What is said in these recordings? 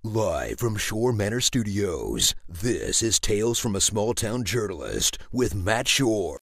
Live from Schorr Manor Studios, this is Tales from a Small Town Journalist with Matt Schorr.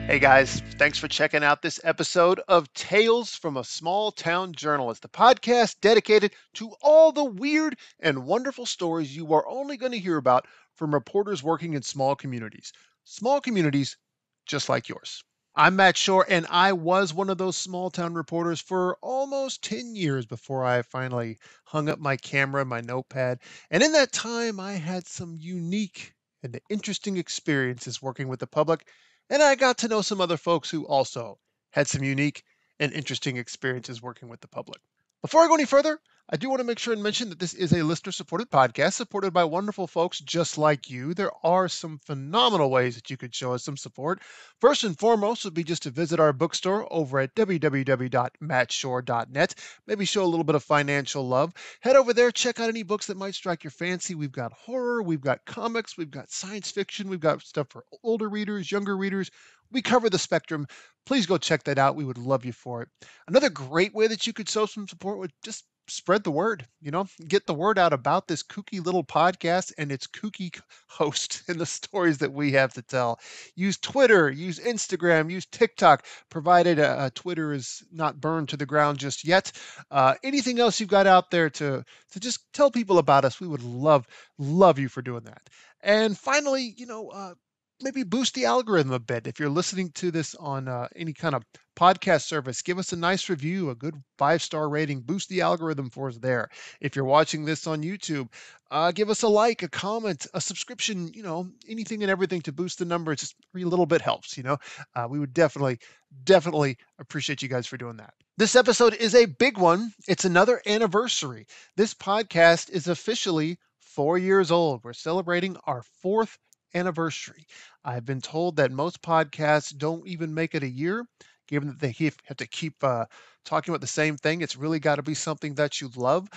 Hey guys, thanks for checking out this episode of Tales from a Small Town Journalist, the podcast dedicated to all the weird and wonderful stories you are only going to hear about from reporters working in small communities. Small communities just like yours. I'm Matt Schorr, and I was one of those small town reporters for almost 10 years before I finally hung up my camera, my notepad. And in that time, I had some unique and interesting experiences working with the public, and I got to know some other folks who also had some unique and interesting experiences working with the public. Before I go any further, I do want to make sure and mention that this is a listener-supported podcast supported by wonderful folks just like you. There are some phenomenal ways that you could show us some support. First and foremost would be just to visit our bookstore over at www.mattshore.net. Maybe show a little bit of financial love. Head over there, check out any books that might strike your fancy. We've got horror, we've got comics, we've got science fiction, we've got stuff for older readers, younger readers. We cover the spectrum. Please go check that out. We would love you for it. Another great way that you could show some support would just spread the word, get the word out about this kooky little podcast and its kooky host and the stories that we have to tell. Use Twitter, use Instagram, use TikTok, provided Twitter is not burned to the ground just yet. Anything else you've got out there to just tell people about us, we would love you for doing that. And finally, maybe boost the algorithm a bit. If you're listening to this on any kind of podcast service, give us a nice review, a good 5-star rating, boost the algorithm for us there. If you're watching this on YouTube, give us a like, a comment, a subscription, anything and everything to boost the numbers. Just every little bit helps, we would definitely appreciate you guys for doing that. This episode is a big one. It's another anniversary. This podcast is officially 4 years old. We're celebrating our 4th anniversary. I've been told that most podcasts don't even make it a year, given that they have to keep talking about the same thing. It's really got to be something that you love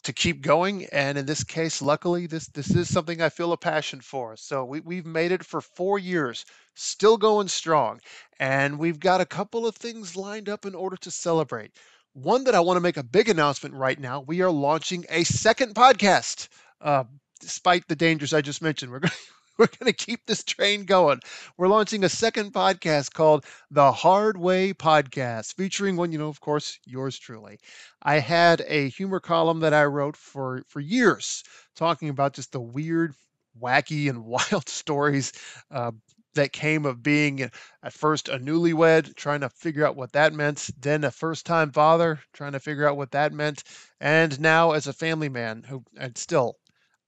to keep going. And in this case, luckily, this is something I feel a passion for. So we've made it for 4 years, still going strong. And we've got a couple of things lined up in order to celebrate. One that I want to make a big announcement right now. We are launching a second podcast. Despite the dangers I just mentioned, we're going to keep this train going. We're launching a second podcast called The Hard Way Podcast, featuring one, of course, yours truly. I had a humor column that I wrote for years, talking about just the weird, wacky, and wild stories that came of being at first a newlywed, trying to figure out what that meant, then a first-time father, trying to figure out what that meant, and now as a family man and still,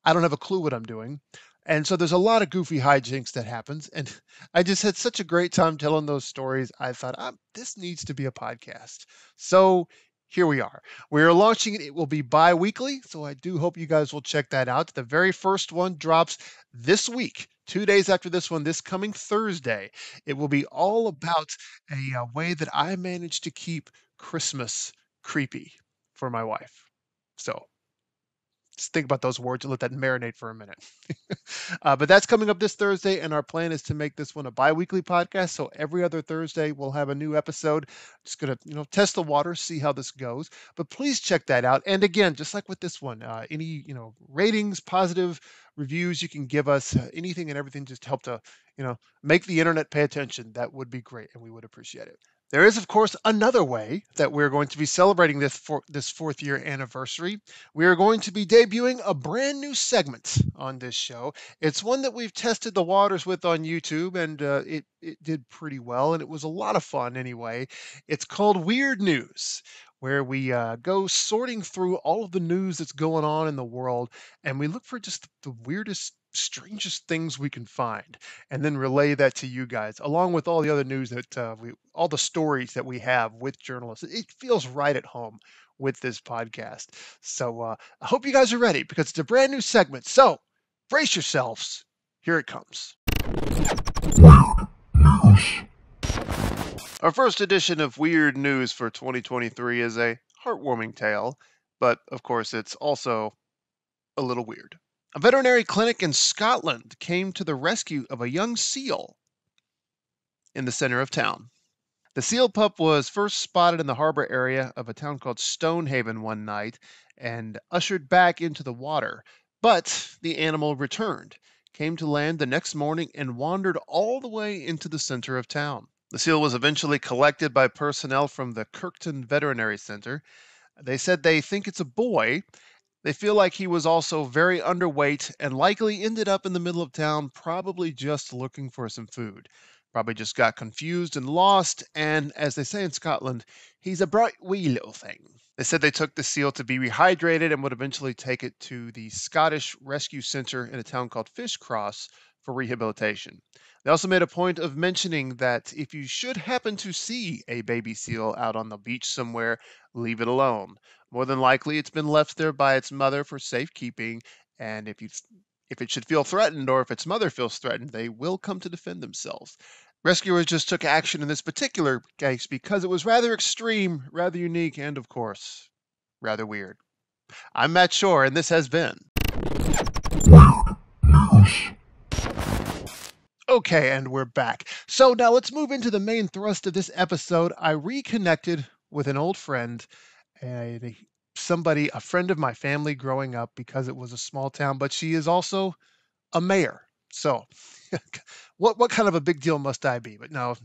I don't have a clue what I'm doing. And so there's a lot of goofy hijinks that happens. And I just had such a great time telling those stories. I thought, this needs to be a podcast. So here we are. We're launching it. It will be bi-weekly. So I do hope you guys will check that out. The very first one drops this week, 2 days after this one, this coming Thursday. It will be all about a way that I managed to keep Christmas creepy for my wife. So just think about those words and let that marinate for a minute. But that's coming up this Thursday, and our plan is to make this one a bi-weekly podcast. So every other Thursday, we'll have a new episode. Just going to, test the water, see how this goes. But please check that out. And again, just like with this one, any, ratings, positive reviews you can give us, anything and everything, just help to, make the internet pay attention. That would be great, and we would appreciate it. There is, of course, another way that we're going to be celebrating this 4th year anniversary. We are going to be debuting a brand new segment on this show. It's one that we've tested the waters with on YouTube, and it did pretty well, and it was a lot of fun anyway. It's called Weird News, where we go sorting through all of the news that's going on in the world, and we look for just the weirdest, strangest things we can find, and then relay that to you guys, along with all the other news that all the stories that we have with journalists. It feels right at home with this podcast. So I hope you guys are ready, because it's a brand new segment. So brace yourselves. Here it comes. Our first edition of Weird News for 2023 is a heartwarming tale, but of course, it's also a little weird. A veterinary clinic in Scotland came to the rescue of a young seal in the center of town. The seal pup was first spotted in the harbor area of a town called Stonehaven one night and ushered back into the water. But the animal returned, came to land the next morning, and wandered all the way into the center of town. The seal was eventually collected by personnel from the Kirkton Veterinary Center. They said they think it's a boy. They feel like he was also very underweight and likely ended up in the middle of town, probably just looking for some food. Probably just got confused and lost. And as they say in Scotland, he's a bright wee little thing. They said they took the seal to be rehydrated and would eventually take it to the Scottish Rescue Centre in a town called Fishcross for rehabilitation. They also made a point of mentioning that if you should happen to see a baby seal out on the beach somewhere, leave it alone. More than likely, it's been left there by its mother for safekeeping, and if it should feel threatened or if its mother feels threatened, they will come to defend themselves. Rescuers just took action in this particular case because it was rather extreme, rather unique, and of course, rather weird. I'm Matt Schorr, and this has been Okay, and we're back. So now let's move into the main thrust of this episode. I reconnected with an old friend, a a friend of my family growing up because it was a small town, but she is also a mayor. So what kind of a big deal must I be? But no,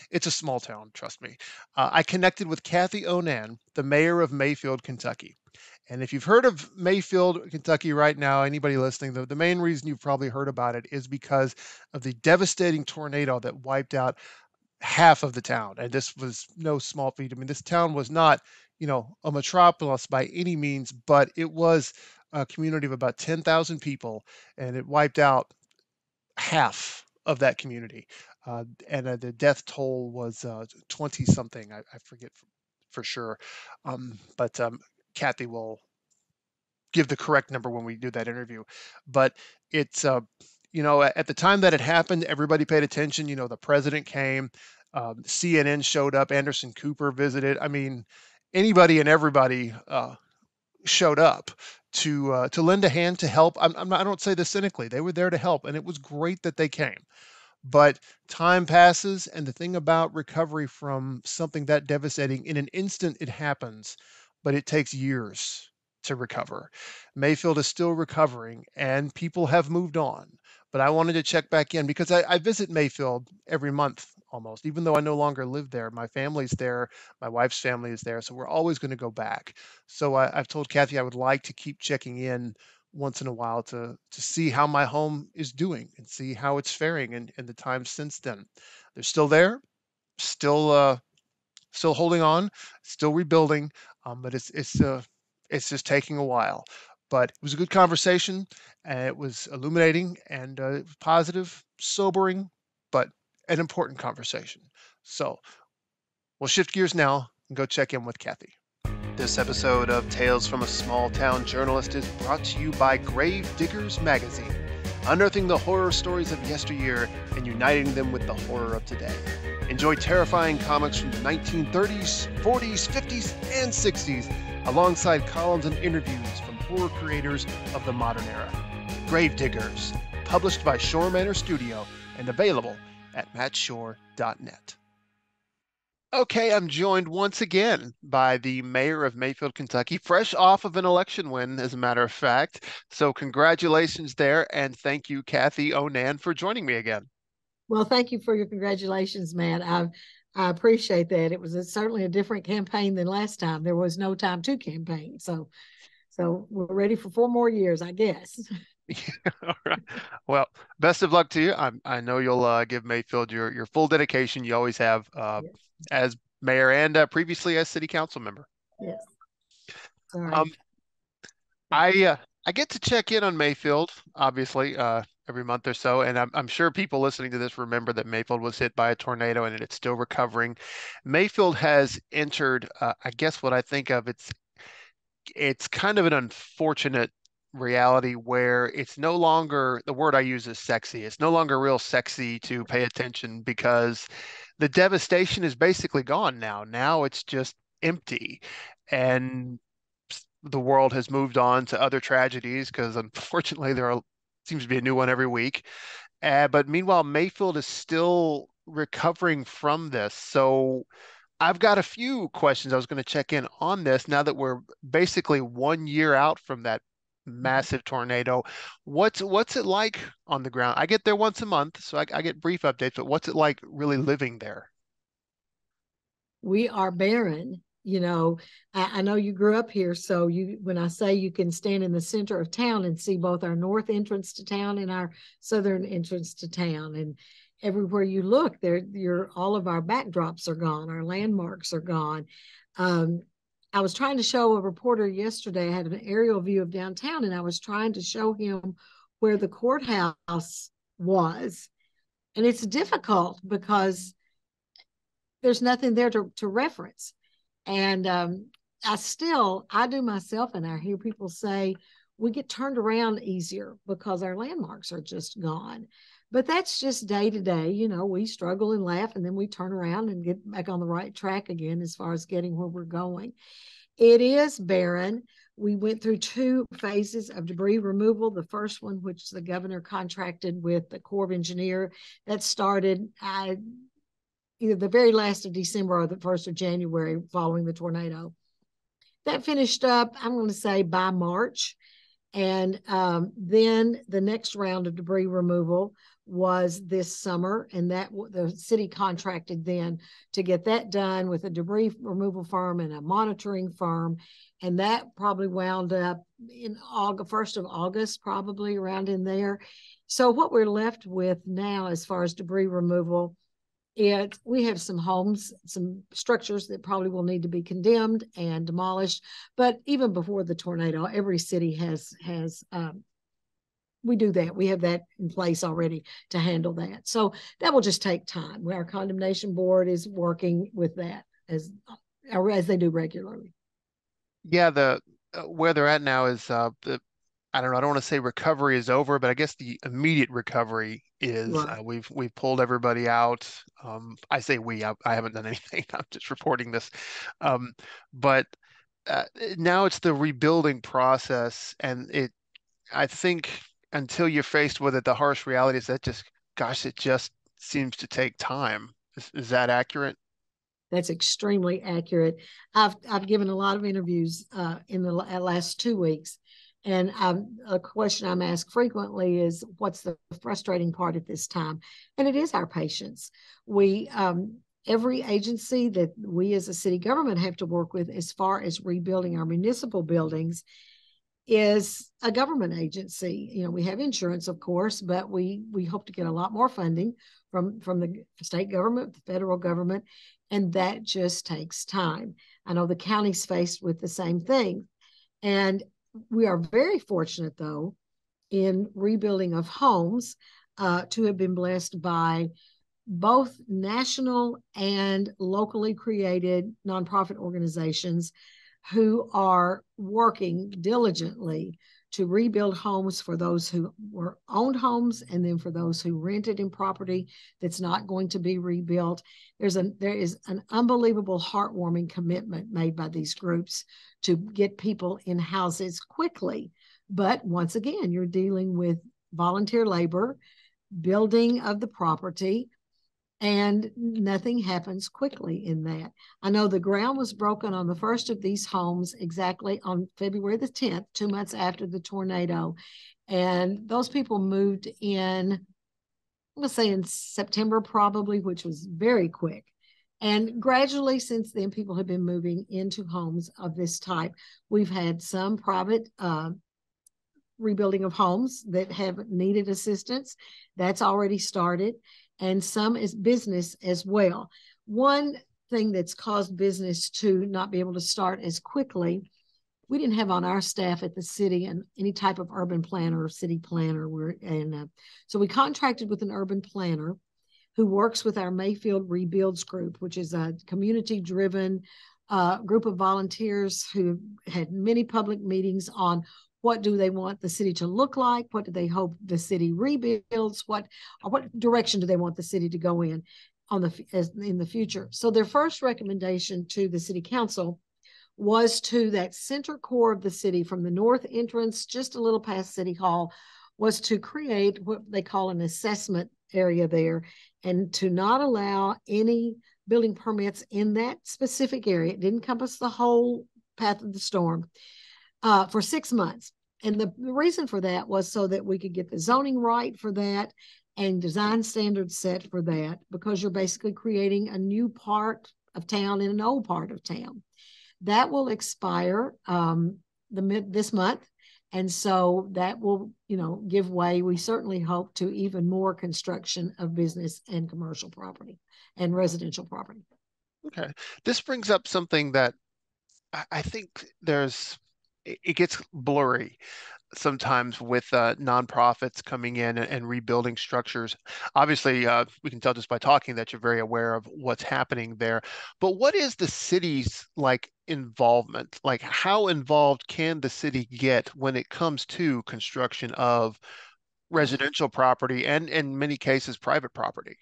it's a small town, trust me. I connected with Kathy Onan, the mayor of Mayfield, Kentucky. And if you've heard of Mayfield, Kentucky right now, anybody listening, the main reason you've probably heard about it is because of the devastating tornado that wiped out half of the town. And this was no small feat. I mean, this town was not, a metropolis by any means, but it was a community of about 10,000 people, and it wiped out half of that community. And the death toll was 20 something. I forget for sure. But Kathy will give the correct number when we do that interview. But it's, at the time that it happened, everybody paid attention. The president came, CNN showed up, Anderson Cooper visited. I mean, anybody and everybody showed up to lend a hand to help. I don't say this cynically. They were there to help, and it was great that they came. But time passes, and the thing about recovery from something that devastating, in an instant it happens, but it takes years to recover. Mayfield is still recovering, and people have moved on. But I wanted to check back in because I visit Mayfield every month almost, even though I no longer live there. My family's there, my wife's family is there, so we're always going to go back. So I've told Kathy I would like to keep checking in once in a while to see how my home is doing and see how it's faring in the time since then. They're still there, still still holding on, still rebuilding, but it's just taking a while. But it was a good conversation, and it was illuminating and it was positive, sobering, but an important conversation. So we'll shift gears now and go check in with Kathy. This episode of Tales from a Small Town Journalist is brought to you by Grave Diggers Magazine, unearthing the horror stories of yesteryear and uniting them with the horror of today. Enjoy terrifying comics from the 1930s, 40s, 50s, and 60s, alongside columns and interviews from horror creators of the modern era. Grave Diggers, published by Schorr Manor Studio and available at mattshore.net. Okay, I'm joined once again by the mayor of Mayfield, Kentucky, fresh off of an election win, as a matter of fact. So congratulations there, and thank you, Kathy Onan, for joining me again. Well, thank you for your congratulations, Matt. I appreciate that. It was certainly a different campaign than last time. There was no time to campaign, so we're ready for 4 more years, I guess. All right. Well, best of luck to you. I know you'll give Mayfield your full dedication. You always have Yes. as mayor and previously as city council member. Yes. Sorry. I get to check in on Mayfield, obviously, every month or so, and I'm sure people listening to this remember that Mayfield was hit by a tornado and it's still recovering. Mayfield has entered, I guess what I think of, it's kind of an unfortunate reality where it's no longer, the word I use is sexy. It's no longer real sexy to pay attention because the devastation is basically gone now. Now it's just empty. And the world has moved on to other tragedies because unfortunately seems to be a new one every week. But meanwhile, Mayfield is still recovering from this. So I've got a few questions I was going to check in on this now that we're basically 1 year out from that massive tornado. What's it like on the ground? I get there once a month, so I get brief updates, but what's it like really living there? We are barren. I know you grew up here, so when I say you can stand in the center of town and see both our north entrance to town and our southern entrance to town, and everywhere you look, all of our backdrops are gone, our landmarks are gone. Um, I was trying to show a reporter yesterday. I had an aerial view of downtown, and I was trying to show him where the courthouse was, and it's difficult because there's nothing there to reference. And I do myself, and I hear people say we get turned around easier because our landmarks are just gone. But that's just day to day. We struggle and laugh, and then we turn around and get back on the right track again as far as getting where we're going. It is barren. We went through 2 phases of debris removal. The first one, which the governor contracted with the Corps of Engineer, that started either the very last of December or the 1st of January following the tornado. That finished up, I'm going to say, by March. And then the next round of debris removal was this summer, and that the city contracted then to get that done with a debris removal firm and a monitoring firm. And that probably wound up in August, 1st of August, probably around in there. So what we're left with now as far as debris removal, we have some homes, some structures that probably will need to be condemned and demolished. But even before the tornado, every city has we do that. We have that in place already to handle that. So that will just take time. Our condemnation board is working with that as they do regularly. Yeah, the where they're at now is I don't know. I don't want to say recovery is over, but I guess the immediate recovery is Right. we've pulled everybody out. I say I haven't done anything. I'm just reporting this. But uh, now it's the rebuilding process, and I think until you're faced with it, the harsh reality is that gosh, it just seems to take time. Is that accurate? That's extremely accurate. I've given a lot of interviews in the last 2 weeks, and a question I'm asked frequently is, "What's the frustrating part at this time?" And it is our patience. We Every agency that we as a city government have to work with as far as rebuilding our municipal buildings is a government agency. We have insurance, of course, but we hope to get a lot more funding from the state government, the federal government, and that just takes time. I know the county's faced with the same thing, and we are very fortunate, though, in rebuilding of homes to have been blessed by both national and locally created nonprofit organizations who are working diligently to rebuild homes for those who were owned homes, and then for those who rented in property that's not going to be rebuilt. There is an unbelievable heartwarming commitment made by these groups to get people in houses quickly. But once again, you're dealing with volunteer labor, building of the property, and nothing happens quickly in that. I know the ground was broken on the first of these homes exactly on February the 10th, 2 months after the tornado. And those people moved in, let's say in September probably, which was very quick. And gradually since then, people have been moving into homes of this type. We've had some private rebuilding of homes that have needed assistance. That's already started. And some is business as well. One thing that's caused business to not be able to start as quickly, we didn't have on our staff at the city and any type of urban planner or city planner. So we contracted with an urban planner who works with our Mayfield Rebuilds group, which is a community-driven group of volunteers who had many public meetings on What do they want the city to look like? What do they hope the city rebuilds? What direction do they want the city to go in in the future? So their first recommendation to the city council was to that center core of the city from the north entrance, just a little past City Hall, was to create what they call an assessment area there and to not allow any building permits in that specific area. It didn't encompass the whole path of the storm for 6 months. And the reason for that was so that we could get the zoning right for that and design standards set for that, because you're basically creating a new part of town in an old part of town. That will expire this month. And so that will, give way, we certainly hope, to even more construction of business and commercial property and residential property. Okay. This brings up something that I think it gets blurry sometimes with nonprofits coming in and rebuilding structures. Obviously, we can tell just by talking that you're very aware of what's happening there. But what is the city's involvement? Like, how involved can the city get when it comes to construction of residential property and in many cases private property?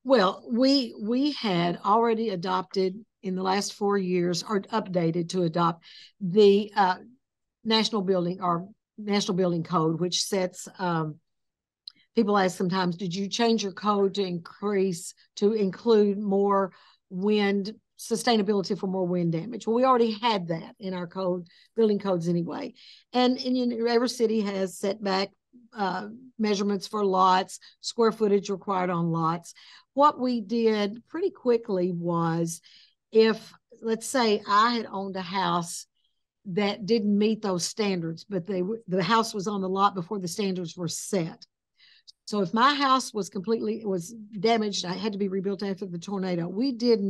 Well, we had already adopted in the last 4 years, or updated to adopt the national building code, which sets people ask sometimes, did you change your code to include more wind sustainability for more wind damage? Well, we already had that in our building codes anyway. And every city has setback measurements for lots, square footage required on lots. What we did pretty quickly was, if, let's say, I had owned a house that didn't meet those standards, but the house was on the lot before the standards were set. So if my house was damaged, I had to be rebuilt after the tornado. We didn't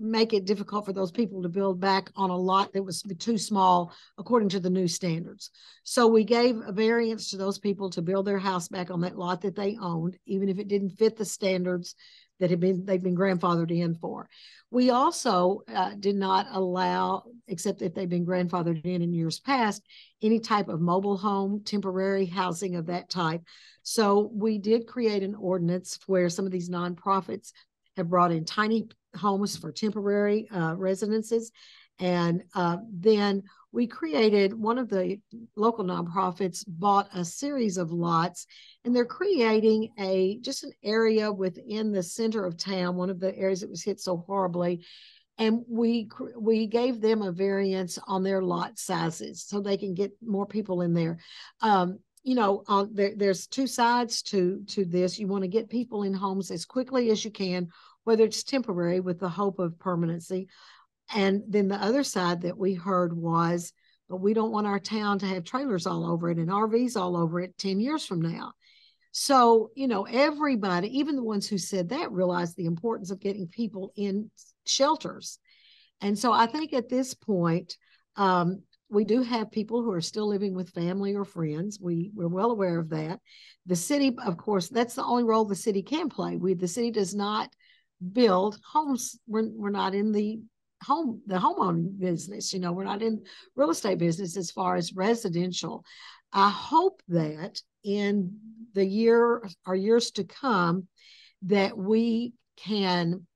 make it difficult for those people to build back on a lot that was too small according to the new standards. So we gave a variance to those people to build their house back on that lot that they owned, even if it didn't fit the standards that they've been grandfathered in for. We also did not allow, except if they've been grandfathered in years past, any type of mobile home, temporary housing of that type. So we did create an ordinance where some of these nonprofits have brought in tiny homes for temporary residences. And then we created, one of the local nonprofits bought a series of lots, and they're creating just an area within the center of town, one of the areas that was hit so horribly. And we gave them a variance on their lot sizes so they can get more people in there. There's two sides to this. You want to get people in homes as quickly as you can, whether it's temporary with the hope of permanency. And then the other side that we heard was, but we don't want our town to have trailers all over it and RVs all over it 10 years from now. So, everybody, even the ones who said that, realized the importance of getting people in shelters. And so I think at this point, we do have people who are still living with family or friends. We're well aware of that. The city, of course, that's the only role the city can play. The city does not build homes. We're not in the homeowning business. We're not in real estate business as far as residential. I hope that in the year or years to come, that we can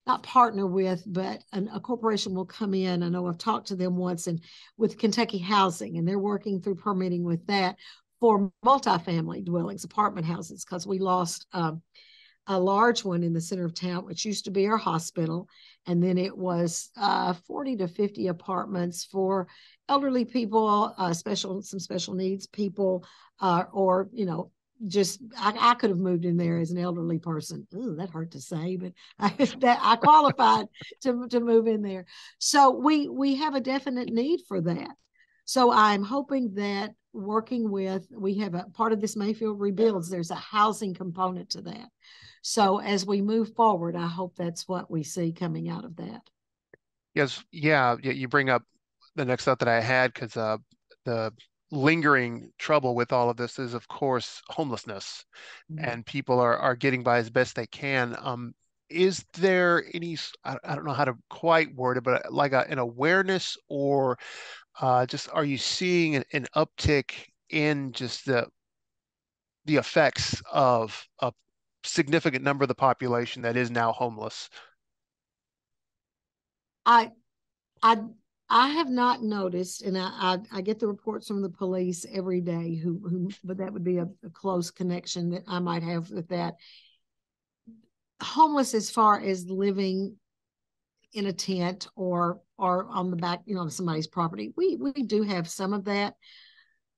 not partner with, but a corporation will come in. I know I've talked to them once, and with Kentucky Housing, and they're working through permitting with that for multifamily dwellings, apartment houses, because we lost a large one in the center of town, which used to be our hospital. And then it was 40 to 50 apartments for elderly people, some special needs people, or, I could have moved in there as an elderly person. Ooh, that hurt to say, but I qualified to move in there. So we have a definite need for that. So I'm hoping that we have a part of this Mayfield Rebuilds, there's a housing component to that. So as we move forward, I hope that's what we see coming out of that. Yes, yeah, you bring up the next thought that I had, because the lingering trouble with all of this is, of course, homelessness, and people are getting by as best they can. is there any, I don't know how to quite word it, but like an awareness or just are you seeing an uptick in just the effects of a significant number of the population that is now homeless? I I I have not noticed, and I get the reports from the police every day but that would be a close connection that I might have with that. Homeless as far as living in a tent or on the back, of somebody's property. We do have some of that.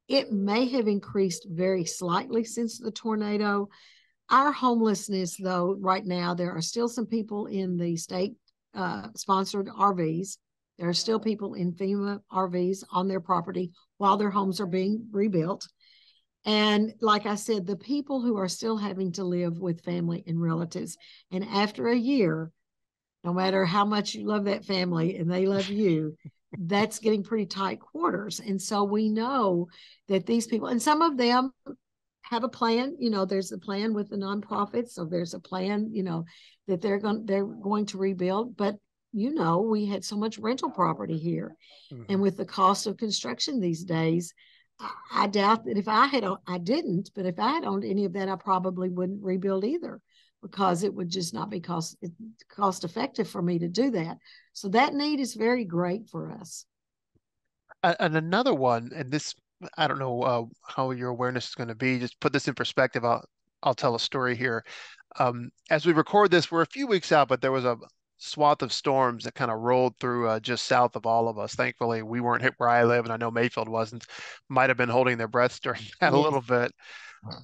It may have increased very slightly since the tornado. Our homelessness, though, right now, there are still some people in the state sponsored RVs. There are still people in FEMA RVs on their property while their homes are being rebuilt. And like I said, the people who are still having to live with family and relatives, and after a year, no matter how much you love that family and they love you, that's getting pretty tight quarters. And so we know that these people, and some of them have a plan, there's a plan with the nonprofits. So there's a plan, that they're going to rebuild. But we had so much rental property here. Mhm. And with the cost of construction these days, I doubt that I didn't, but if I had owned any of that, I probably wouldn't rebuild either, because it would just not be cost effective for me to do that. So that need is very great for us. And another one, and this, I don't know how your awareness is going to be. Just put this in perspective. I'll tell a story here. As we record this, we're a few weeks out, but there was a swath of storms that kind of rolled through just south of all of us. Thankfully, we weren't hit where I live, and I know Mayfield wasn't. Might have been holding their breaths during that a Yes. little bit.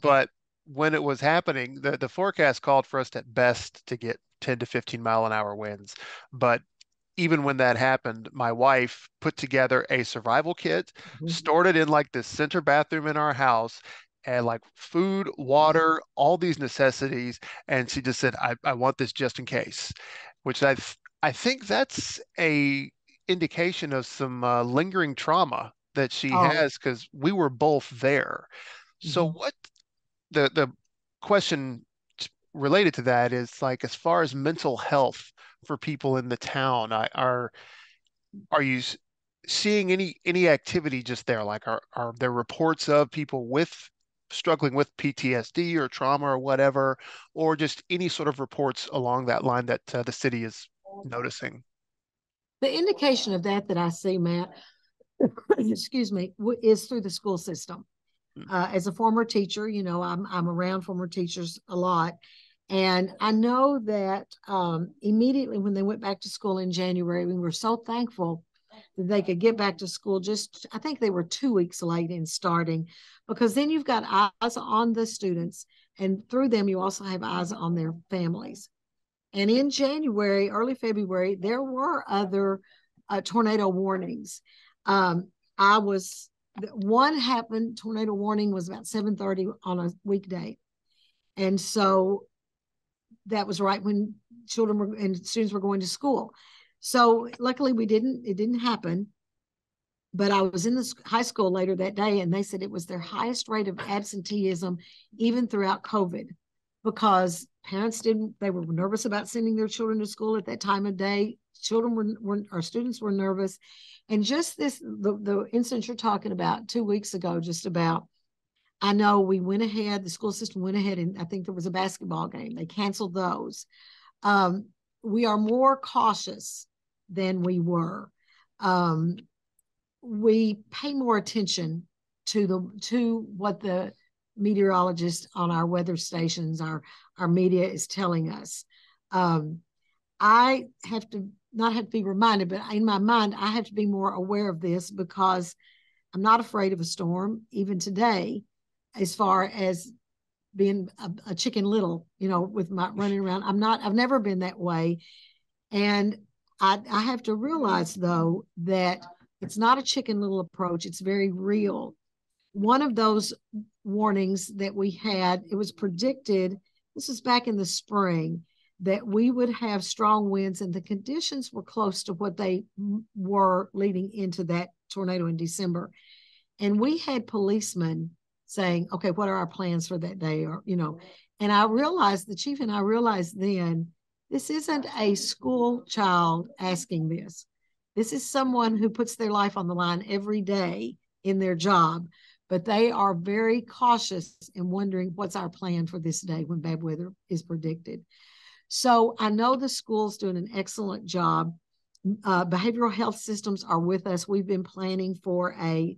But when it was happening, the forecast called for us at best to get 10 to 15-mile-an-hour winds. But even when that happened, my wife put together a survival kit, Mhm. stored it in like the center bathroom in our house, and like food, water, all these necessities. And she just said, I want this just in case, which I think that's a indication of some lingering trauma that she Oh. has because we were both there. So Mhm. what the question related to that is like as far as mental health for people in the town, are you seeing any activity just there? Like are there reports of people with struggling with PTSD or trauma or whatever, or just any sort of reports along that line that the city is noticing? The indication of that I see, Matt, excuse me, is through the school system. As a former teacher, I'm around former teachers a lot, and I know that immediately when they went back to school in January, we were so thankful that they could get back to school. Just I think they were 2 weeks late in starting, because then you've got eyes on the students, and through them you also have eyes on their families. And in January, early February, there were other tornado warnings. I was One happened. Tornado warning was about 7:30 on a weekday, and so that was right when children and students were going to school. So luckily, it didn't happen. But I was in the high school later that day, and they said it was their highest rate of absenteeism even throughout COVID, because parents they were nervous about sending their children to school at that time of day. Children our students were nervous. And just the incident you're talking about 2 weeks ago, just about, I know the school system went ahead, and I think there was a basketball game. They canceled those. Um, we are more cautious than we were. Um, we pay more attention to what the meteorologists on our weather stations, our media is telling us. Um, I have to not have to be reminded, but in my mind, I have to be more aware of this, because I'm not afraid of a storm, even today, as far as being a chicken little, with my running around. I've never been that way. And I have to realize, though, that it's not a chicken little approach. It's very real. One of those warnings that we had, it was predicted, this was back in the spring, that we would have strong winds, and the conditions were close to what they were leading into that tornado in December. And we had policemen saying, okay, what are our plans for that day? And the chief and I realized then This isn't a school child asking this. This is someone who puts their life on the line every day in their job, but they are very cautious and wondering what's our plan for this day when bad weather is predicted. So I know the school's doing an excellent job. Behavioral health systems are with us. We've been planning for a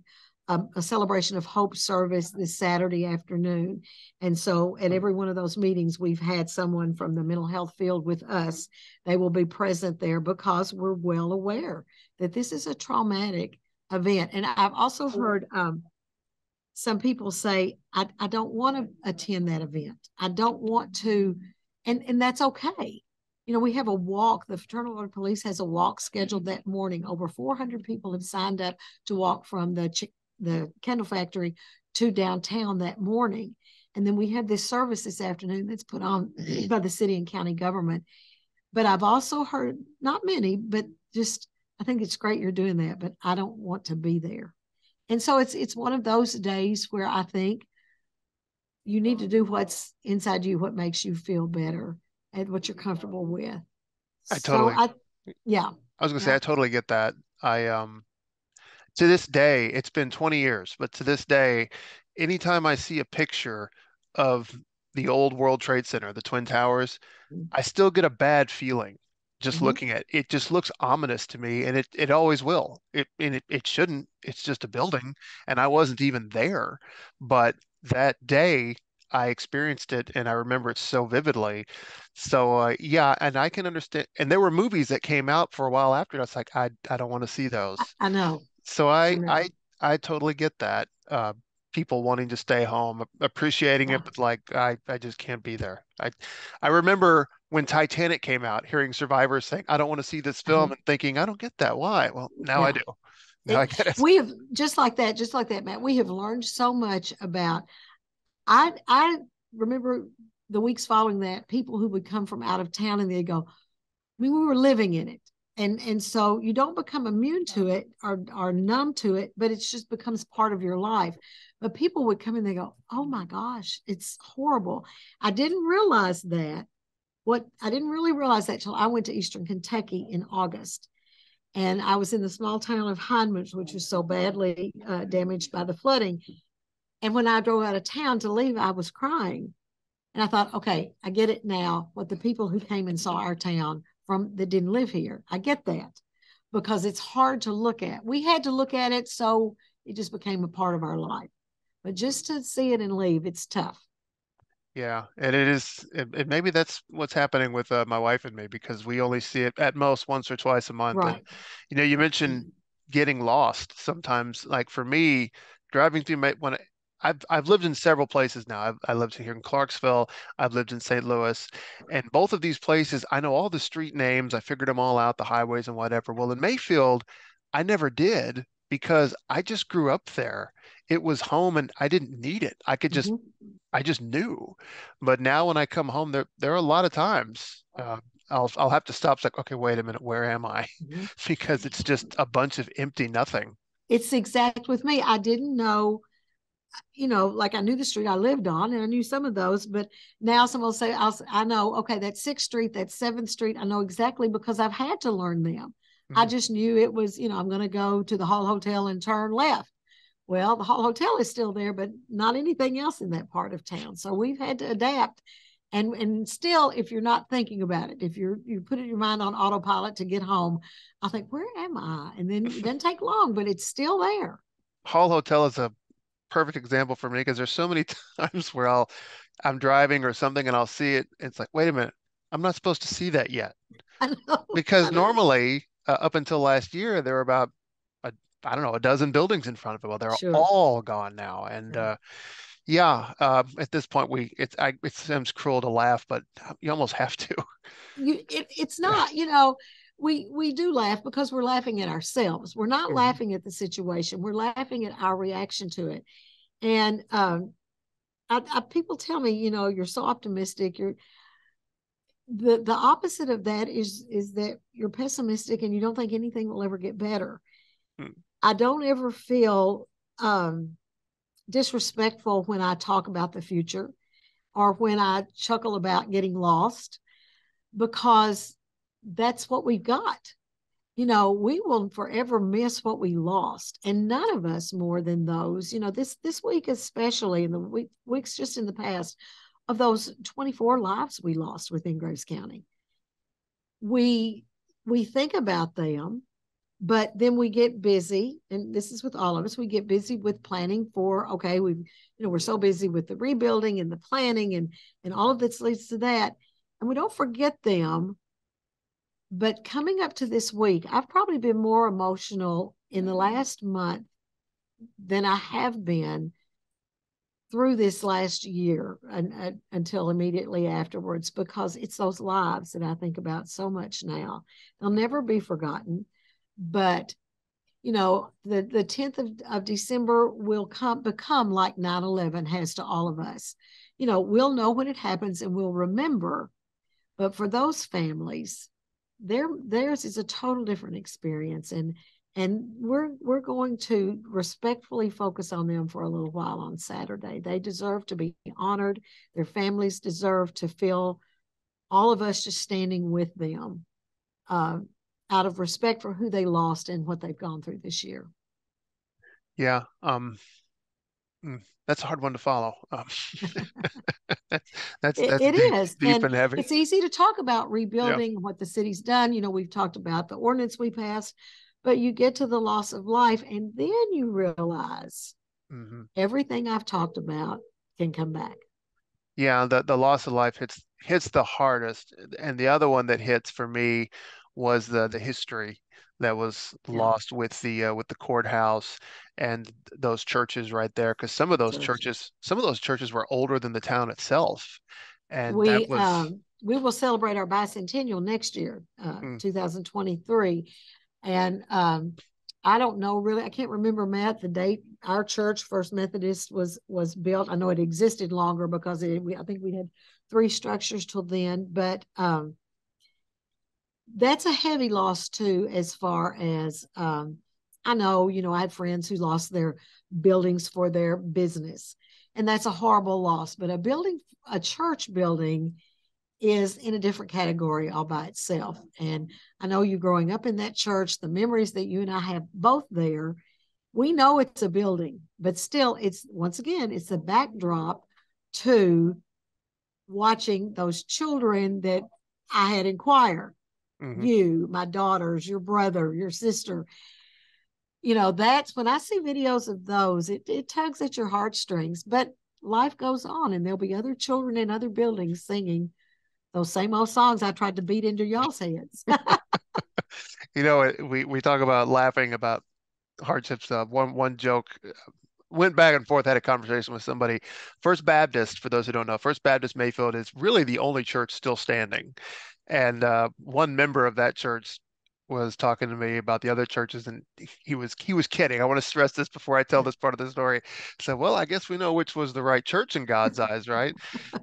celebration of hope service this Saturday afternoon. And so at every one of those meetings, we've had someone from the mental health field with us. They will be present there because we're well aware that this is a traumatic event. And I've also heard some people say, I don't want to attend that event. I don't want to, and that's okay. You know, we have a walk. The Fraternal Order of Police has a walk scheduled that morning. Over 400 people have signed up to walk from the candle factory to downtown that morning. And then we have this service this afternoon that's put on by the city and county government. But I've also heard, not many, but just, I think it's great you're doing that, but I don't want to be there. And so it's one of those days where I think you need to do what's inside you, what makes you feel better and what you're comfortable with. I So totally, yeah, I was gonna say, yeah. I totally get that. To this day, it's been 20 years, but to this day, anytime I see a picture of the old World Trade Center, the Twin Towers, I still get a bad feeling just Mm-hmm. looking at it. It just looks ominous to me, and it always will. It shouldn't. It's just a building, and I wasn't even there. But that day, I experienced it, and I remember it so vividly. So yeah, and I can understand. And there were movies that came out for a while after. And I was like, I don't want to see those. I know, So I know. I totally get that. People wanting to stay home, appreciating Yeah. it, but like I just can't be there. I remember when Titanic came out, hearing survivors saying, "I don't want to see this Uh-huh. film," and thinking, "I don't get that. Why?" Well, now I Yeah. do. Now I get it. We have just like that, Matt. We have learned so much about. I remember the weeks following that, people who would come from out of town and they'd go, I mean, we were living in it. And so you don't become immune to it or numb to it, but it just becomes part of your life. But people would come and they go, oh my gosh, it's horrible. I didn't realize that. What I didn't really realize that till I went to Eastern Kentucky in August. And I was in the small town of Hindman, which was so badly damaged by the flooding. And when I drove out of town to leave, I was crying. And I thought, okay, I get it now. What the people who came and saw our town from that didn't live here, I get that because it's hard to look at. We had to look at it, so it just became a part of our life. But just to see it and leave, it's tough. Yeah, and it is. Maybe that's what's happening with my wife and me because we only see it at most once or twice a month. And Right. you mentioned getting lost sometimes. Like for me, driving through my when I've lived in several places now. I lived here in Clarksville. I've lived in St. Louis, and both of these places, I know all the street names. I figured them all out, the highways and whatever. Well, in Mayfield, I never did because I just grew up there. It was home, and I didn't need it. Mhm. I just knew. But now when I come home, there are a lot of times I'll have to stop. It's like, okay, wait a minute, where am I? Mhm. Because it's just a bunch of empty nothing. It's exact with me. I didn't know, like I knew the street I lived on and I knew some of those, but now someone will say, I know, okay, that's 6th Street, that's 7th Street. I know exactly because I've had to learn them. I Mhm. just knew it was, I'm going to go to the Hall Hotel and turn left. Well, the Hall Hotel is still there, but not anything else in that part of town. So we've had to adapt. And still, if you're not thinking about it, if you put your mind on autopilot to get home, I think, where am I? And then it doesn't take long, but it's still there. Hall Hotel is a perfect example for me because there's so many times where I'm driving or something and I'll see it. It's like, wait a minute, I'm not supposed to see that yet. I know, Because I know. normally, up until last year, there were about a, I don't know, a dozen buildings in front of it. Well, they're Sure. all gone now, and Yeah. yeah, at this point, it seems cruel to laugh, but you almost have to. It's not, we do laugh because we're laughing at ourselves. We're not Mhm. laughing at the situation. We're laughing at our reaction to it. And people tell me, you're so optimistic. You're the opposite of that is that you're pessimistic and you don't think anything will ever get better. Mm. I don't ever feel disrespectful when I talk about the future or when I chuckle about getting lost. because that's what we've got. We will forever miss what we lost, and none of us more than those. This week especially, and the weeks just in the past, of those 24 lives we lost within Graves County. We think about them, but then we get busy, and this is with all of us. We get busy with planning for, okay, we're so busy with the rebuilding and the planning and all of this leads to that, and we don't forget them. But coming up to this week, I've probably been more emotional in the last month than I have been through this last year until immediately afterwards, because it's those lives that I think about so much now. They'll never be forgotten. But the 10th of December will become like 9/11 has to all of us. We'll know when it happens and we'll remember. But for those families, theirs is a total different experience, and we're going to respectfully focus on them for a little while on Saturday. They deserve to be honored. Their families deserve to feel all of us just standing with them, out of respect for who they lost and what they've gone through this year. Yeah. That's a hard one to follow. That's It deep, is. deep And and heavy. it's easy to talk about Yeah. rebuilding and what the city's done. We've talked about the ordinance we passed, but you get to the loss of life, and then you realize everything I've talked about can come back. Yeah, the loss of life hits the hardest, and the other one that hits for me was the history that was Yeah, lost with the courthouse and those churches right there, because churches. some of those churches were older than the town itself, and that We was we will celebrate our bicentennial next year, mm, 2023, and I don't know really. I can't remember, Matt, the date our church, First Methodist, was built. I know it existed longer because I think we had 3 structures till then, but that's a heavy loss too. As far as I know, I had friends who lost their buildings for their business, and that's a horrible loss. But a church building, is in a different category all by itself. And I know you growing up in that church, the memories that you and I have both there, we know it's a building, but still, it's once again, it's a backdrop to watching those children that I had in choir. mhm. You, my daughters, your brother, your sister. That's when I see videos of those, it tugs at your heartstrings, but life goes on, and there'll be other children in other buildings singing those same old songs I tried to beat into y'all's heads. We talk about laughing about hardship stuff. One joke went back and forth, had a conversation with somebody. First Baptist, for those who don't know, First Baptist Mayfield is really the only church still standing. And one member of that church was talking to me about the other churches, and he was kidding. I want to stress this before I tell this part of the story. So, well, I guess we know which was the right church in God's eyes, right?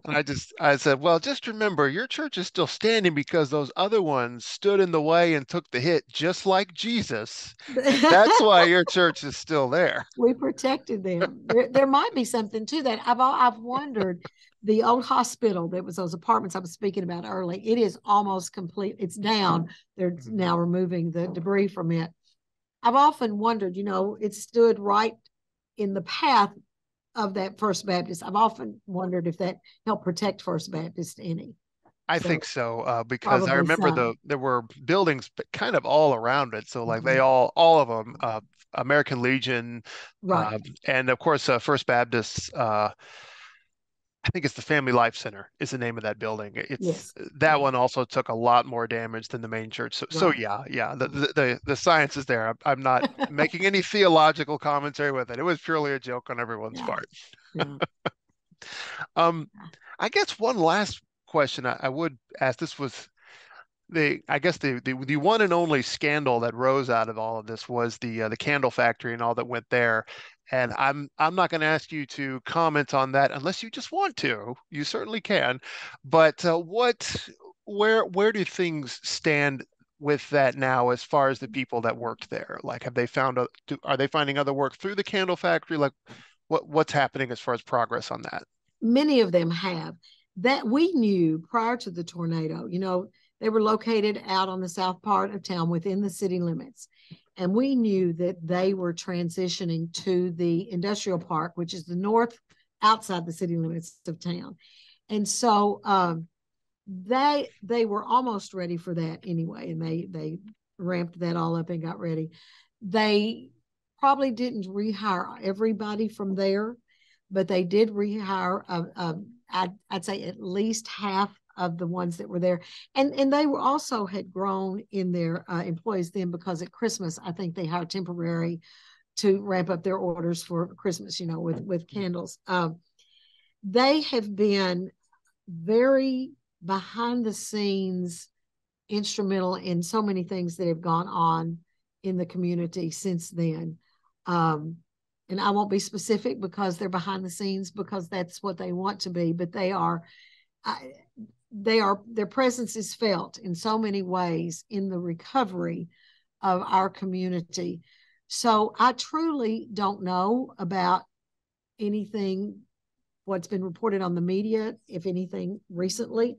And I said, well, just remember, your church is still standing because those other ones stood in the way and took the hit, just like Jesus. And that's why your church is still there. We protected them. There might be something to that. I've wondered. The old hospital that was those apartments I was speaking about early. It is almost complete. It's down. They're now removing the debris from it. I've often wondered. It stood right in the path of that First Baptist. I've often wondered if that helped protect First Baptist any. I So think so, because I probably remember so. there were buildings kind of all around it. So like they Mhm. all of them, American Legion, Right. and of course First Baptist. I think it's the Family Life Center is the name of that building. It's Yes. that Yeah. one also took a lot more damage than the main church. So Right. yeah, yeah, the, Right. the the science is there. I'm not making any theological commentary with it. It was purely a joke on everyone's Yeah. part. Yeah. Um, I guess one last question I would ask. This was I guess the one and only scandal that rose out of all of this was the candle factory and all that went there. And I'm not going to ask you to comment on that unless you just want to. You certainly can. But where do things stand with that now as far as the people that worked there? Like, have they are they finding other work through the candle factory? Like, what's happening as far as progress on that? Many of them have. that we knew prior to the tornado, they were located out on the south part of town within the city limits. And we knew that they were transitioning to the industrial park, which is the north outside the city limits of town. And so they were almost ready for that anyway. And they ramped that all up and got ready. They probably didn't rehire everybody from there, but they did rehire, I'd say at least half of the ones that were there. And they were also had grown in their employees then, because at Christmas, I think they hired temporary to ramp up their orders for Christmas, with candles. They have been very behind the scenes, instrumental in so many things that have gone on in the community since then. And I won't be specific because they're behind the scenes, because that's what they want to be, but their presence is felt in so many ways in the recovery of our community. So I truly don't know about anything, what's been reported on the media, if anything recently.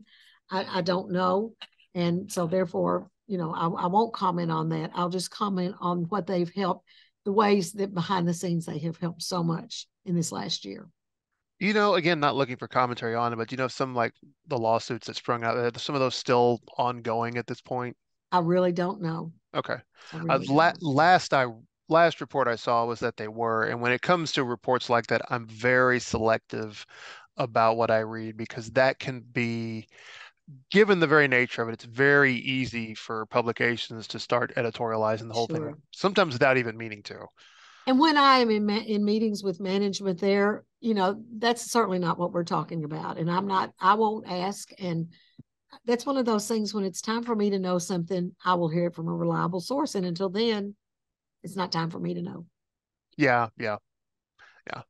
I don't know. And so therefore, I won't comment on that. I'll just comment on what they've helped, the ways that behind the scenes they have helped so much in this last year. Again, not looking for commentary on it, but some like the lawsuits that sprung out, some of those still ongoing at this point? I really don't know. Okay. I really don't know. Last report I saw was that they were, and when it comes to reports like that, I'm very selective about what I read, because that can be, given the very nature of it, it's very easy for publications to start editorializing the whole thing, Sure. sometimes without even meaning to. And when I am in meetings with management there, that's certainly not what we're talking about. And I won't ask. And that's one of those things, when it's time for me to know something, I will hear it from a reliable source. And until then, it's not time for me to know. Yeah, yeah, yeah.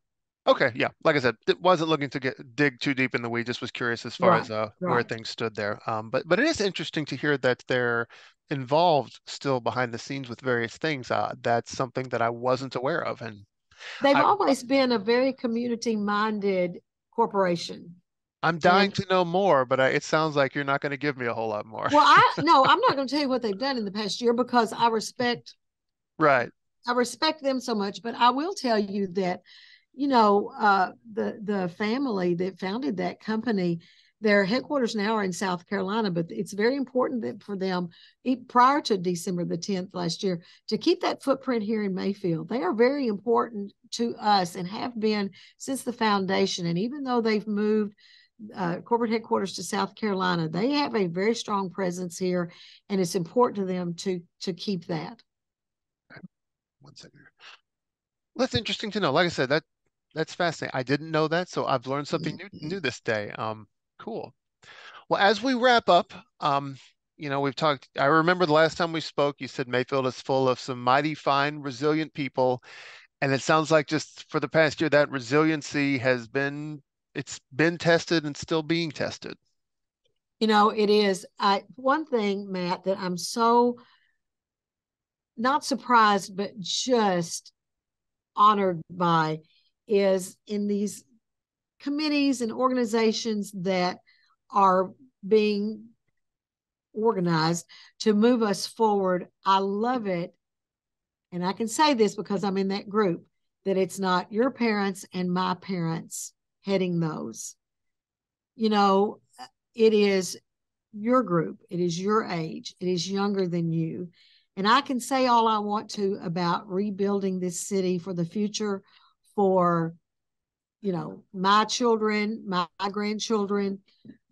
Okay, yeah. Like I said, it wasn't looking to dig too deep in the weeds. Just was curious as far as Right, where right. things stood there. But it is interesting to hear that they're involved still behind the scenes with various things. That's something that I wasn't aware of, and They've I always been a very community minded corporation. I'm dying And to know more. But it sounds like you're not going to give me a whole lot more. well, no, I'm not going to tell you what they've done in the past year, because Right. I respect them so much. But I will tell you that, the family that founded that company, their headquarters now are in South Carolina, but it's very important that for them, prior to December the 10th last year, to keep that footprint here in Mayfield. They are very important to us and have been since the foundation. And even though they've moved corporate headquarters to South Carolina, they have a very strong presence here, and it's important to them to keep that. One second. That's interesting to know. Like I said, that's fascinating. I didn't know that, so I've learned something new this day. Cool. Well, as we wrap up, we've talked. I remember the last time we spoke, you said Mayfield is full of some mighty fine, resilient people, and it sounds like just for the past year, that resiliency it's been tested and still being tested. It is. One thing, Matt, that I'm so not surprised, but just honored by, is in these committees and organizations that are being organized to move us forward. I love it. And I can say this because I'm in that group, that it's not your parents and my parents heading those. It is your group. It is your age. It is younger than you. And I can say all I want to about rebuilding this city for the future, for my children, my grandchildren.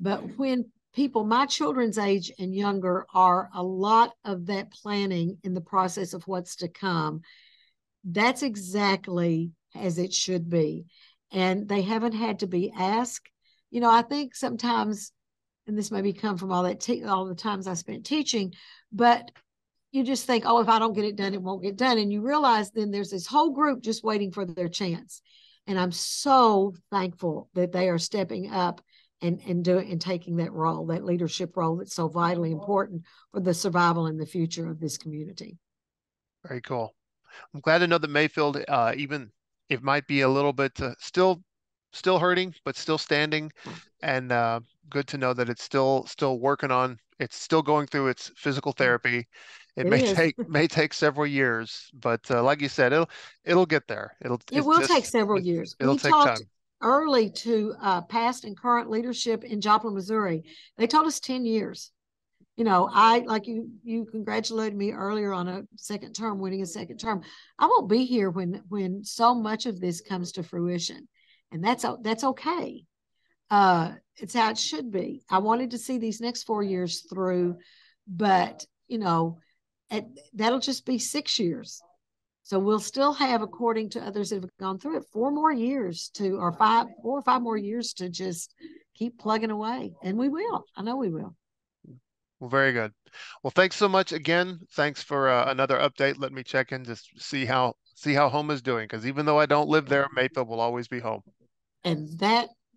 But when people my children's age and younger are a lot of that planning in the process of what's to come, that's exactly as it should be. And they haven't had to be asked. I think sometimes, and this maybe come from all the times I spent teaching, but you just think, oh, if I don't get it done, it won't get done. And you realize then there's this whole group just waiting for their chance. And I'm so thankful that they are stepping up and taking that role, that leadership role that's so vitally important for the survival and the future of this community. Very cool. I'm glad to know that Mayfield, even it might be a little bit still still hurting, but still standing, and good to know that it's still working on. It's still going through its physical therapy. It It may is. take several years, but like you said, it'll get there. It will take several years. It'll We take talked time. early to past and current leadership in Joplin, Missouri. They told us 10 years. I like you congratulated me earlier on a second term, winning a second term. I won't be here when so much of this comes to fruition, and that's okay. It's how it should be. I wanted to see these next 4 years through, but that'll just be 6 years. So we'll still have, according to others that have gone through it, 4 more years or 4 or 5 more years to just keep plugging away. And we will. I know we will. Well, very good. Well, thanks so much again. Thanks for another update. Let me check in to see how home is doing. Because even though I don't live there, Mayfield will always be home. And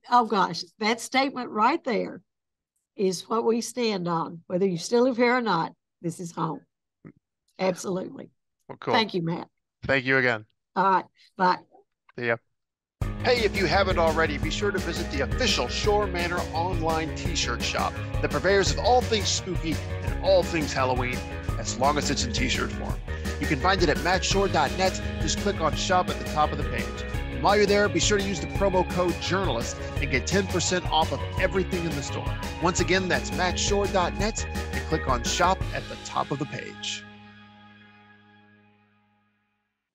oh gosh, that statement right there is what we stand on. Whether you still live here or not, this is home. Absolutely. Well, cool. Thank you, Matt. Thank you again. All right. Bye. See ya. Hey, if you haven't already, be sure to visit the official Schorr Manor online t-shirt shop, the purveyors of all things spooky and all things Halloween, as long as it's in t-shirt form. You can find it at mattschorr.net. Just click on shop at the top of the page. And while you're there, be sure to use the promo code journalist and get 10% off of everything in the store. Once again, that's mattschorr.net and click on shop at the top of the page.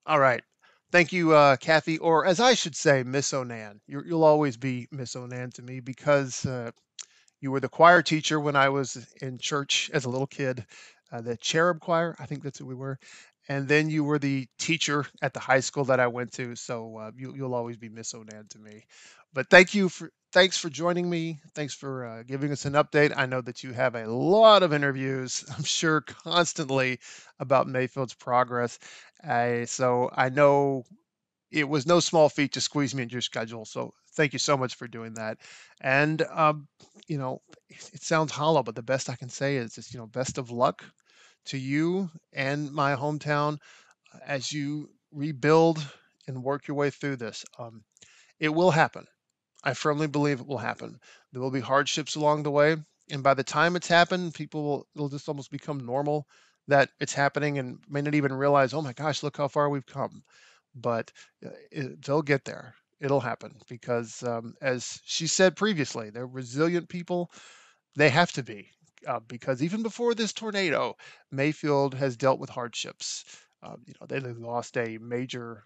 All right. Thank you, Kathy, or as I should say, Miss Onan. You'll always be Miss Onan to me because you were the choir teacher when I was in church as a little kid, the cherub choir. I think that's who we were. And then you were the teacher at the high school that I went to. So you'll always be Miss Onan to me. But thanks for joining me. Thanks for giving us an update. I know that you have a lot of interviews, I'm sure, constantly about Mayfield's progress. So I know it was no small feat to squeeze me into your schedule. So thank you so much for doing that. And it sounds hollow, but the best I can say is just best of luck to you and my hometown as you rebuild and work your way through this. It will happen. I firmly believe it will happen. There will be hardships along the way, and by the time it's happened, it'll just almost become normal that it's happening and may not even realize, oh my gosh, look how far we've come. But they'll get there. It'll happen because, as she said previously, they're resilient people. They have to be, because even before this tornado, Mayfield has dealt with hardships. They lost a major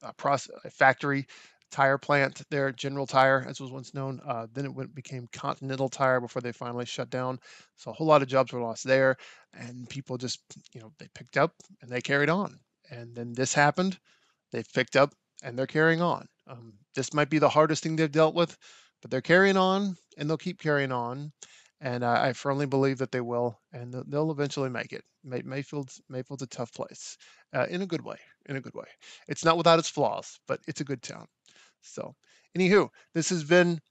a factory tire plant there, General Tire, as was once known. Then became Continental Tire before they finally shut down. So a whole lot of jobs were lost there, and people just, they picked up and they carried on. And then this happened. They've picked up and they're carrying on. This might be the hardest thing they've dealt with, but they're carrying on and they'll keep carrying on. And I firmly believe that they will, and they'll eventually make it. Mayfield's a tough place, in a good way. In a good way. It's not without its flaws, but it's a good town. So, anywho, this has been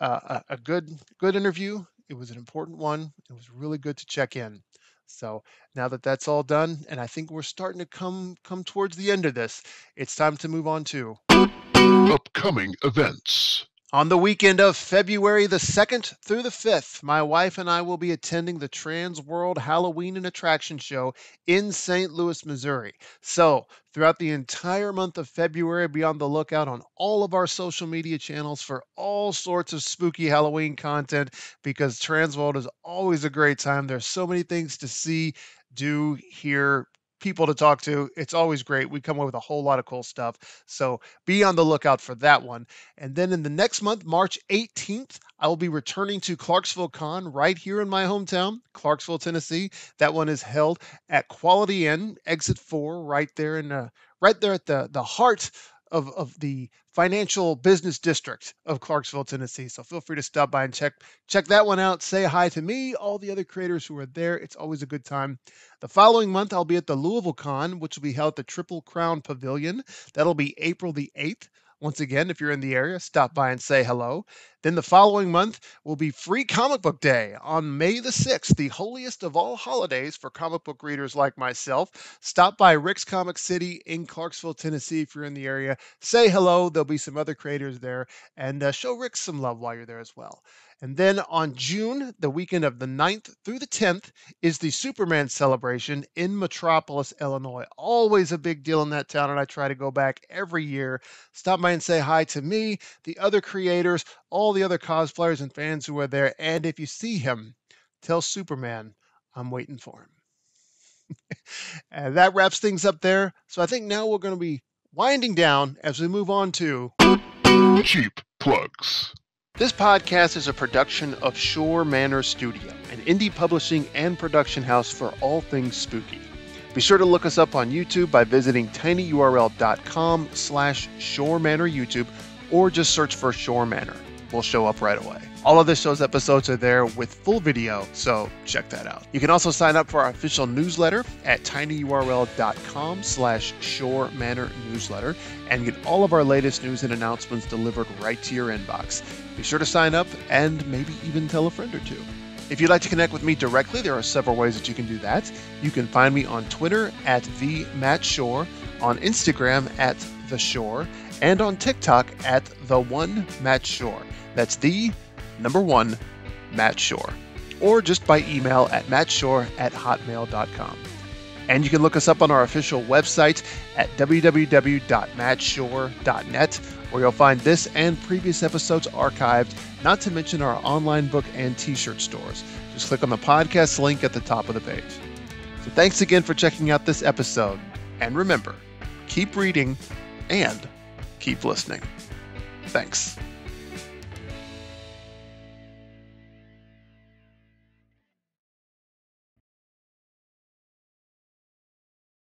a good interview. It was an important one. It was really good to check in. So now that that's all done, and I think we're starting to come towards the end of this, it's time to move on to upcoming events. On the weekend of February the 2nd through the 5th, my wife and I will be attending the Trans World Halloween and Attraction Show in St. Louis, Missouri. So, throughout the entire month of February, be on the lookout on all of our social media channels for all sorts of spooky Halloween content because Trans World is always a great time. There's so many things to see, do, hear, people to talk to. It's always great. We come up with a whole lot of cool stuff. So be on the lookout for that one. And then in the next month, March 18th, I will be returning to Clarksville Con right here in my hometown, Clarksville, Tennessee. That one is held at Quality Inn, Exit 4, right there at the heart of the financial business district of Clarksville, Tennessee. So feel free to stop by and check that one out. Say hi to me, all the other creators who are there. It's always a good time. The following month, I'll be at the Louisville Con, which will be held at the Triple Crown Pavilion. That'll be April the 8th. Once again, if you're in the area, stop by and say hello. Then the following month will be Free Comic Book Day on May the 6th, the holiest of all holidays for comic book readers like myself. Stop by Rick's Comic City in Clarksville, Tennessee if you're in the area. Say hello. There'll be some other creators there, and show Rick some love while you're there as well. And then on June, the weekend of the 9th through the 10th, is the Superman celebration in Metropolis, Illinois. Always a big deal in that town, and I try to go back every year. Stop by and say hi to me, the other creators, all the other cosplayers and fans who are there. And if you see him, tell Superman I'm waiting for him. And that wraps things up there. So I think now we're going to be winding down as we move on to Cheap Plugs. This podcast is a production of Schorr Manor Studio, an indie publishing and production house for all things spooky. Be sure to look us up on YouTube by visiting tinyurl.com/Schorr Manor YouTube, or just search for Schorr Manor. We'll show up right away. All of this show's episodes are there with full video, so check that out. You can also sign up for our official newsletter at tinyurl.com/Schorr Manor newsletter and get all of our latest news and announcements delivered right to your inbox. Be sure to sign up and maybe even tell a friend or two. If you'd like to connect with me directly, there are several ways that you can do that. You can find me on Twitter at @TheMattSchorr, on Instagram at TheSchorr, and on TikTok at @The1MattSchorr. That's the number 1 Matt Schorr. Or just by email at mattschorr@hotmail.com. And you can look us up on our official website at www.mattschorr.net, where you'll find this and previous episodes archived, not to mention our online book and t-shirt stores. Just click on the podcast link at the top of the page. So thanks again for checking out this episode. And remember, keep reading and keep listening. Thanks.